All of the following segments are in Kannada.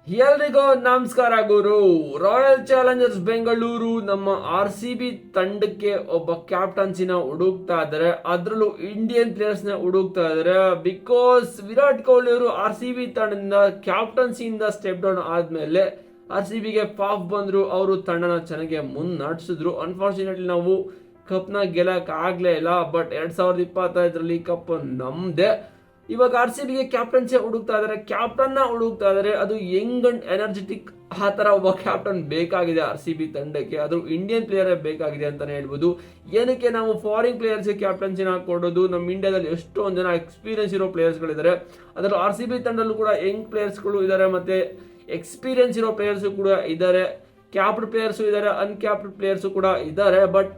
ಎಲ್ರಿಗೂ ನಮಸ್ಕಾರ ಗುರು. ರಾಯಲ್ ಚಾಲೆಂಜರ್ಸ್ ಬೆಂಗಳೂರು ನಮ್ಮ RCB ತಂಡಕ್ಕೆ ಒಬ್ಬ ಕ್ಯಾಪ್ಟನ್ಸಿನ ಹುಡುಕ್ತಾ ಇದ್ದಾರೆ. ಅದ್ರಲ್ಲೂ ಇಂಡಿಯನ್ ಪ್ಲೇಯರ್ಸ್ ನ ಹುಡುಕ್ತಾ ಇದ್ದಾರೆ. ಬಿಕಾಸ್ ವಿರಾಟ್ ಕೊಹ್ಲಿ ಅವರು RCB ತಂಡದಿಂದ ಕ್ಯಾಪ್ಟನ್ಸಿಯಿಂದ ಸ್ಟೆಪ್ ಡೌನ್ ಆದ್ಮೇಲೆ RCBಗೆ ಪಾಫ್ ಬಂದ್ರು. ಅವರು ತಂಡನ ಚೆನ್ನಾಗಿ ಮುನ್ನಡೆಸಿದ್ರು. ಅನ್ಫಾರ್ಚುನೇಟ್ಲಿ ನಾವು ಕಪ್ನ ಗೆಲ್ಲಕ್ ಆಗ್ಲೇ ಇಲ್ಲ. ಬಟ್ 2025ರಲ್ಲಿ ಕಪ್ ನಮ್ದೆ. ಇವಾಗ RCBಗೆ ಕ್ಯಾಪ್ಟನ್ಸಿ ಹುಡುಕ್ತಾ ಇದಾರೆ, ಕ್ಯಾಪ್ಟನ್ ಹುಡುಕ್ತಾ ಇದಾರೆ. ಅದು ಯಂಗ್ ಅಂಡ್ ಎನರ್ಜೆಟಿಕ್ ಆ ತರ ಒಬ್ಬ ಕ್ಯಾಪ್ಟನ್ ಬೇಕಾಗಿದೆ RCB ತಂಡಕ್ಕೆ. ಅದು ಇಂಡಿಯನ್ ಪ್ಲೇಯರ್ ಬೇಕಾಗಿದೆ ಅಂತಾನೆ ಹೇಳ್ಬೋದು. ಏನಕ್ಕೆ ನಾವು ಫಾರಿನ್ ಪ್ಲೇಯರ್ಸ್ ಕ್ಯಾಪ್ಟನ್ಸಿನ ಕೊಡೋದು? ನಮ್ಮ ಇಂಡಿಯಾದಲ್ಲಿ ಎಷ್ಟೊಂದು ಜನ ಎಕ್ಸ್ಪೀರಿಯನ್ಸ್ ಇರೋ ಪ್ಲೇಯರ್ಸ್ ಗಳಿದ್ದಾರೆ. ಅದರಲ್ಲಿ RCB ತಂಡಲ್ಲೂ ಕೂಡ ಯಂಗ್ ಪ್ಲೇಯರ್ಸ್ ಗಳು ಇದ್ದಾರೆ, ಮತ್ತೆ ಎಕ್ಸ್ಪೀರಿಯನ್ಸ್ ಇರೋ ಪ್ಲೇಯರ್ಸ್ ಕೂಡ ಇದ್ದಾರೆ, ಕ್ಯಾಪ್ಡ್ ಪ್ಲೇಯರ್ಸ್ ಇದ್ದಾರೆ, ಅನ್ಕ್ಯಾಪ್ಡ್ ಪ್ಲೇಯರ್ಸ್ ಕೂಡ ಇದ್ದಾರೆ. ಬಟ್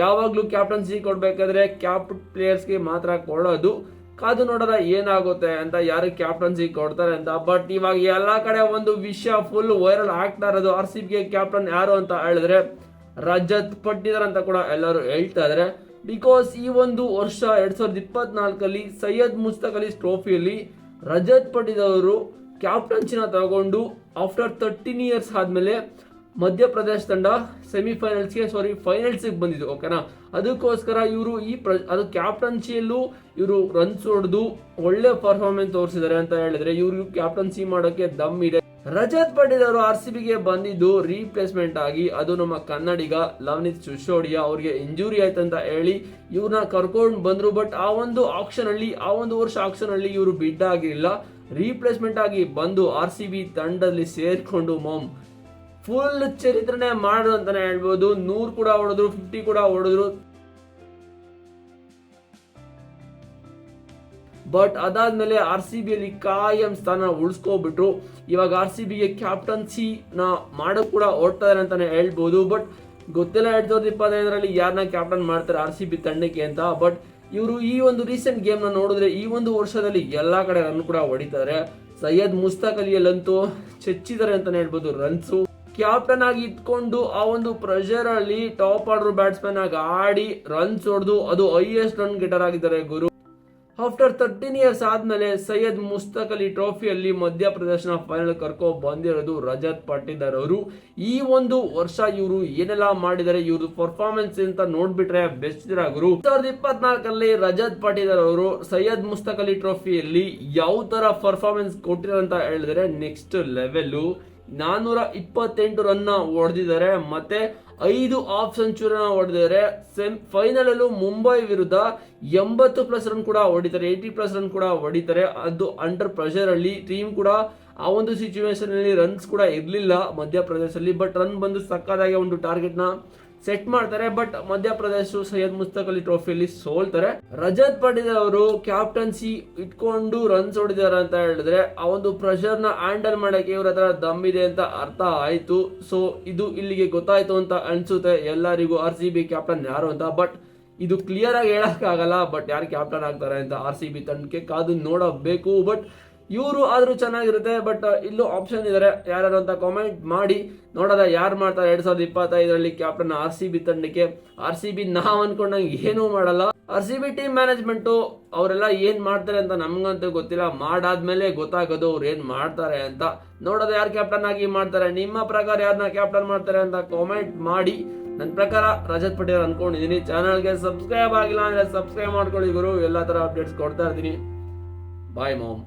ಯಾವಾಗ್ಲೂ ಕ್ಯಾಪ್ಟನ್ಸಿ ಕೊಡ್ಬೇಕಾದ್ರೆ ಕ್ಯಾಪ್ಡ್ ಪ್ಲೇಯರ್ಸ್ಗೆ ಮಾತ್ರ ಕೊಡೋದು. ಕಾದು ನೋಡೋದ ಏನಾಗುತ್ತೆ ಅಂತ, ಯಾರು ಕ್ಯಾಪ್ಟನ್ಸಿ ಕೊಡ್ತಾರೆ ಅಂತ. ಬಟ್ ಇವಾಗ ಎಲ್ಲಾ ಕಡೆ ಒಂದು ವಿಷಯ ಫುಲ್ ವೈರಲ್ ಆಗ್ತಾ ಇರೋದು, RCBಗೆ ಕ್ಯಾಪ್ಟನ್ ಯಾರು ಅಂತ ಹೇಳಿದ್ರೆ ರಜತ್ ಪಟ್ಟಿದಾರ್ ಅಂತ ಕೂಡ ಎಲ್ಲರೂ ಹೇಳ್ತಾ ಇದಾರೆ. ಬಿಕಾಸ್ ಈ ಒಂದು ವರ್ಷ 2024ಅಲ್ಲಿ ಸೈಯದ್ ಮುಸ್ತಕ್ ಅಲಿ ಟ್ರೋಫಿಯಲ್ಲಿ ರಜತ್ ಪಟ್ಟಿದಾರ್ ಅವರು ಕ್ಯಾಪ್ಟನ್ಸಿನ ತಗೊಂಡು ಆಫ್ಟರ್ 13 ಇಯರ್ಸ್ ಆದ್ಮೇಲೆ ಮಧ್ಯಪ್ರದೇಶ ತಂಡ ಫೈನಲ್ಸ್ ಬಂದಿದ್ದು. ಓಕೆನಾ, ಅದಕ್ಕೋಸ್ಕರ ಇವರು ಅದು ಕ್ಯಾಪ್ಟನ್ಸಿಯಲ್ಲೂ ಇವರು ರನ್ಸ್ ಹೊಡೆದು ಒಳ್ಳೆ ಪರ್ಫಾರ್ಮೆನ್ಸ್ ತೋರಿಸಿದ್ದಾರೆ ಅಂತ ಹೇಳಿದ್ರೆ ಇವ್ರಿಗೆ ಕ್ಯಾಪ್ಟನ್ಸಿ ಮಾಡೋಕೆ ದಮ್ ಇದೆ. ರಜತ್ ಪಟ್ಟಿದಾರ್ RCBಗೆ ಬಂದಿದ್ದು ರೀಪ್ಲೇಸ್ಮೆಂಟ್ ಆಗಿ. ಅದು ನಮ್ಮ ಕನ್ನಡಿಗ ಲವನಿತ್ ಸಿಸೋಡಿಯಾ ಅವ್ರಿಗೆ ಇಂಜುರಿ ಆಯ್ತಂತ ಹೇಳಿ ಇವ್ರನ್ನ ಕರ್ಕೊಂಡು ಬಂದ್ರು. ಬಟ್ ಆ ಒಂದು ವರ್ಷ ಆಕ್ಷನ್ ಅಲ್ಲಿ ಇವರು ಬಿಡ್ ಆಗಿರಲಿಲ್ಲ. ರೀಪ್ಲೇಸ್ಮೆಂಟ್ ಆಗಿ ಬಂದು RCB ತಂಡದಲ್ಲಿ ಸೇರ್ಕೊಂಡು ಫುಲ್ ಚರಿತ್ರೆನೆ ಮಾಡಿದ್ರು ಅಂತಾನೆ ಹೇಳ್ಬೋದು. 100 ಕೂಡ ಹೊಡೆದ್ರು, 50 ಕೂಡ ಹೊಡೆದ್ರು. ಬಟ್ ಅದಾದ್ಮೇಲೆ RCBಯಲ್ಲಿ ಕಾಯಂ ಸ್ಥಾನ ಉಳಿಸ್ಕೋಬಿಟ್ರು. ಇವಾಗ RCBಗೆ ಕ್ಯಾಪ್ಟನ್ಸಿ ಮಾಡೋಕ್ ಕೂಡ ಹೊರಡ್ತಾರೆ ಅಂತಾನೆ ಹೇಳ್ಬೋದು. ಬಟ್ ಗೊತ್ತಿಲ್ಲ 2025ರಲ್ಲಿ ಯಾರನ್ನ ಕ್ಯಾಪ್ಟನ್ ಮಾಡ್ತಾರೆ RCB ತಂಡಕ್ಕೆ ಅಂತ. ಬಟ್ ಇವರು ಈ ಒಂದು ರೀಸೆಂಟ್ ಗೇಮ್ ನ ನೋಡಿದ್ರೆ ಈ ಒಂದು ವರ್ಷದಲ್ಲಿ ಎಲ್ಲಾ ಕಡೆ ರನ್ ಕೂಡ ಹೊಡಿತಾರೆ. ಸೈಯದ್ ಮುಸ್ತಕ್ ಅಲಿಯಲ್ಲಂತೂ ಚೆಚ್ಚಿದ್ದಾರೆ ಅಂತಾನೆ ಹೇಳ್ಬೋದು ರನ್ಸು. ಕ್ಯಾಪ್ಟನ್ ಆಗಿ ಇಟ್ಕೊಂಡು ಆ ಒಂದು ಪ್ರೆಷರ್ ಅಲ್ಲಿ ಟಾಪ್ ಆರ್ಡರ್ ಬ್ಯಾಟ್ಸ್ಮನ್ ಆಗಿ ಆಡಿ ರನ್ಸ್ ಹೊಡೆದು ಅದು ಹೈಯೆಸ್ಟ್ ರನ್ ಗೆಟರ್ ಆಗಿದ್ದಾರೆ ಗುರು. ಆಫ್ಟರ್ 13 ಇಯರ್ಸ್ ಆದ್ಮೇಲೆ ಸೈಯದ್ ಮುಸ್ತಕ್ ಅಲಿ ಟ್ರೋಫಿಯಲ್ಲಿ ಮಧ್ಯಪ್ರದೇಶನ ಫೈನಲ್ ಕರ್ಕೊ ಬಂದಿರೋದು ರಜತ್ ಪಟ್ಟಿದಾರ್ ಅವರು. ಈ ಒಂದು ವರ್ಷ ಇವರು ಏನೆಲ್ಲ ಮಾಡಿದ್ದಾರೆ, ಇವರು ಪರ್ಫಾರ್ಮೆನ್ಸ್ ಅಂತ ನೋಡ್ಬಿಟ್ರೆ ಬೆಸ್ಟ್ ಗುರು. 2024ಅಲ್ಲಿ ರಜತ್ ಪಟ್ಟಿದಾರ್ ಅವರು ಸೈಯದ್ ಮುಸ್ತಕ್ ಅಲಿ ಟ್ರೋಫಿಯಲ್ಲಿ ಯಾವ ತರ ಪರ್ಫಾರ್ಮೆನ್ಸ್ ಕೊಟ್ಟಿರೋ ಅಂತ ಹೇಳಿದ್ರೆ ನೆಕ್ಸ್ಟ್ ಲೆವೆಲ್. 428 ರನ್ ಹೊಡೆದಿದ್ದಾರೆ, ಮತ್ತೆ 5 ಹಾಫ್ ಸೆಂಚುರಿ ಹೊಡೆದಿದ್ದಾರೆ. ಫೈನಲ್ ಅಲ್ಲೂ ಮುಂಬೈ ವಿರುದ್ಧ 80+ ರನ್ ಕೂಡ ಹೊಡಿತಾರೆ, 80+ ರನ್ ಕೂಡ ಹೊಡಿತಾರೆ. ಅದು ಅಂಡರ್ ಪ್ರೆಷರ್ ಅಲ್ಲಿ ಟೀಮ್ ಕೂಡ ಆ ಒಂದು ಸಿಚುವೇಶನ್ ಅಲ್ಲಿ ರನ್ಸ್ ಕೂಡ ಇರ್ಲಿಲ್ಲ ಮಧ್ಯಪ್ರದೇಶಲ್ಲಿ. ಬಟ್ ರನ್ ಬಂದು ಸಕ್ಕದಾಗಿ ಒಂದು ಟಾರ್ಗೆಟ್ ನ ಸೆಟ್ ಮಾಡ್ತಾರೆ. ಬಟ್ ಮಧ್ಯಪ್ರದೇಶ ಸೈಯದ್ ಮುಸ್ತಕ್ ಅಲಿ ಟ್ರೋಫಿಯಲ್ಲಿ ಸೋಲ್ತಾರೆ. ರಜತ್ ಪಟ್ಟಿದಾರ್ ಅವರು ಕ್ಯಾಪ್ಟನ್ಸಿ ಇಟ್ಕೊಂಡು ರನ್ಸ್ ಹೊಡಿದಾರೆ ಅಂತ ಹೇಳಿದ್ರೆ ಆ ಒಂದು ಪ್ರೆಷರ್ ನ ಹ್ಯಾಂಡಲ್ ಮಾಡಕ್ಕೆ ಇವ್ರ ಹತ್ರ ದಮ್ ಇದೆ ಅಂತ ಅರ್ಥ ಆಯ್ತು. ಸೊ ಇದು ಇಲ್ಲಿಗೆ ಗೊತ್ತಾಯ್ತು ಅಂತ ಅನ್ಸುತ್ತೆ ಎಲ್ಲರಿಗೂ RCB ಕ್ಯಾಪ್ಟನ್ ಯಾರು ಅಂತ. ಬಟ್ ಇದು ಕ್ಲಿಯರ್ ಆಗಿ ಹೇಳಕ್ ಆಗಲ್ಲ. ಬಟ್ ಯಾರು ಕ್ಯಾಪ್ಟನ್ ಆಗ್ತಾರೆ ಅಂತ RCB ತಂಡಕ್ಕೆ ಕಾದು ನೋಡಬೇಕು. ಬಟ್ ಇವರು ಆದ್ರೂ ಚೆನ್ನಾಗಿರುತ್ತೆ. ಬಟ್ ಇಲ್ಲೂ ಆಪ್ಷನ್ ಇದಾರೆ, ಯಾರು ಅಂತ ಕಾಮೆಂಟ್ ಮಾಡಿ ನೋಡೋದ ಯಾರು ಮಾಡ್ತಾರೆ 2025ರಲ್ಲಿ ಕ್ಯಾಪ್ಟನ್ RCB ತಂಡಕ್ಕೆ. RCB ನಾವ್ ಅನ್ಕೊಂಡಂಗೆ ಏನೂ ಮಾಡಲ್ಲ. RCB ಟೀಮ್ ಮ್ಯಾನೇಜ್ಮೆಂಟ್ ಅವರೆಲ್ಲ ಏನ್ ಮಾಡ್ತಾರೆ ಅಂತ ನಮ್ಗಂತೂ ಗೊತ್ತಿಲ್ಲ. ಮಾಡಾದ್ಮೇಲೆ ಗೊತ್ತಾಗೋದು ಅವ್ರು ಏನ್ ಮಾಡ್ತಾರೆ ಅಂತ. ನೋಡೋದ ಯಾರು ಕ್ಯಾಪ್ಟನ್ ಆಗಿ ಮಾಡ್ತಾರೆ. ನಿಮ್ಮ ಪ್ರಕಾರ ಯಾರನ್ನ ಕ್ಯಾಪ್ಟನ್ ಮಾಡ್ತಾರೆ ಅಂತ ಕಾಮೆಂಟ್ ಮಾಡಿ. ನನ್ನ ಪ್ರಕಾರ ರಜತ್ ಪಟ್ಟಿದಾರ್ ಅನ್ಕೊಂಡಿದೀನಿ. ಚಾನಲ್ಗೆ ಸಬ್ಸ್ಕ್ರೈಬ್ ಆಗಿಲ್ಲ ಅಂದ್ರೆ ಸಬ್ಸ್ಕ್ರೈಬ್ ಮಾಡ್ಕೊಳ್ಳಿ ಗುರು. ಎಲ್ಲಾ ತರ ಅಪ್ಡೇಟ್ಸ್ ಕೊಡ್ತಾ ಇರ್ತೀನಿ. ಬಾಯ್ ಮಾಮ್.